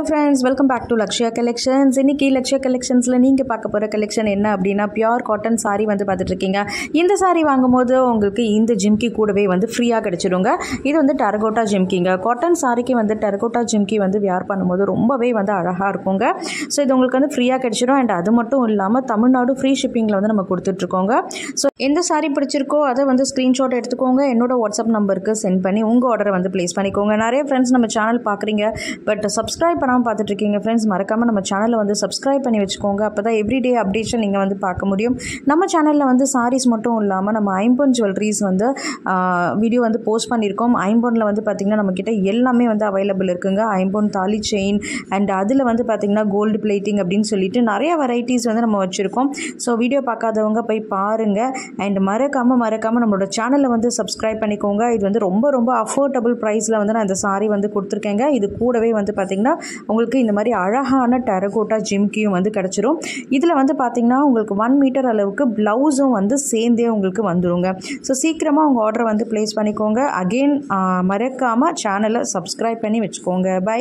Friends, welcome back to Lakshya Collections. இன்றைக்கி லக்ஷ்யா கலெக்ஷன்ஸில் நீங்கள் பார்க்க போகிற கலெக்ஷன் என்ன அப்படின்னா, பியூர் காட்டன் சாரீ வந்து பார்த்துட்ருக்கீங்க. இந்த சாரீ வாங்கும்போது உங்களுக்கு இந்த ஜிம்கி கூடவே வந்து ஃப்ரீயாக கிடச்சிடுங்க. இது வந்து டெரகோட்டா ஜிம்கிங்க. காட்டன் சாரிக்கு வந்து டெரகோட்டா ஜிம்கி வந்து வியர் பண்ணும்போது ரொம்பவே வந்து அழகாக இருக்குங்க. ஸோ இது உங்களுக்கு வந்து ஃப்ரீயாக கிடச்சிடும். அண்ட் அது மட்டும் இல்லாமல் தமிழ்நாடு ஃப்ரீ ஷிப்பிங்கில் வந்து நம்ம கொடுத்துட்ருக்கோங்க. ஸோ எந்த சாரீ பிடிச்சிருக்கோ அதை வந்து ஸ்க்ரீன்ஷாட் எடுத்துக்கோங்க. என்னோட வாட்ஸ்அப் நம்பருக்கு சென்ட் பண்ணி உங்கள் ஆர்டரை வந்து ப்ளேஸ் பண்ணிக்கோங்க. நிறைய ஃப்ரெண்ட்ஸ் நம்ம சேனல் பார்க்குறீங்க, பட் சப்ஸ்கிரைப் பார்த்துட்டு இருக்கீங்க. ஃப்ரெண்ட்ஸ், மறக்காமல் நம்ம சேனலை வந்து சப்ஸ்கிரைப் பண்ணி வச்சுக்கோங்க. அப்போ தான் எவ்ரிடே அப்டேஷன் நீங்கள் வந்து பார்க்க முடியும். நம்ம சேனலில் வந்து சாரீஸ் மட்டும் இல்லாமல் நம்ம ஐம்பொன் ஜுவல்லரிஸ் வந்து வீடியோ வந்து போஸ்ட் பண்ணியிருக்கோம். ஐம்பொனில் வந்து பார்த்திங்கன்னா நம்மக்கிட்ட எல்லாமே வந்து அவைலபிள் இருக்குங்க. ஐம்பொன் தாலி செயின் அண்ட் அதில் வந்து பார்த்திங்கன்னா கோல்டு பிளேட்டிங் அப்படின்னு சொல்லிட்டு நிறைய வெரைட்டிஸ் வந்து நம்ம வச்சுருக்கோம். ஸோ வீடியோ பார்க்காதவங்க போய் பாருங்கள். அண்ட் மறக்காமல் நம்மளோட சேனலை வந்து சப்ஸ்கிரைப் பண்ணிக்கோங்க. இது வந்து ரொம்ப அஃபோர்டபுள் ப்ரைஸில் வந்து நான் இந்த சாரீ வந்து கொடுத்துருக்கேங்க. இது கூடவே வந்து பார்த்திங்கன்னா உங்களுக்கு இந்த மாதிரி அழகான டெரகோட்டா ஜிம்கியும் வந்து கிடச்சிரும். இதில் வந்து பார்த்திங்கன்னா உங்களுக்கு 1 மீட்டர் அளவுக்கு ப்ளவுஸும் வந்து சேர்ந்தே உங்களுக்கு வந்துடுங்க. ஸோ சீக்கிரமாக உங்கள் ஆர்டரை வந்து ப்ளேஸ் பண்ணிக்கோங்க. அகெயின் மறக்காமல் சேனலை சப்ஸ்கிரைப் பண்ணி வச்சுக்கோங்க. பை.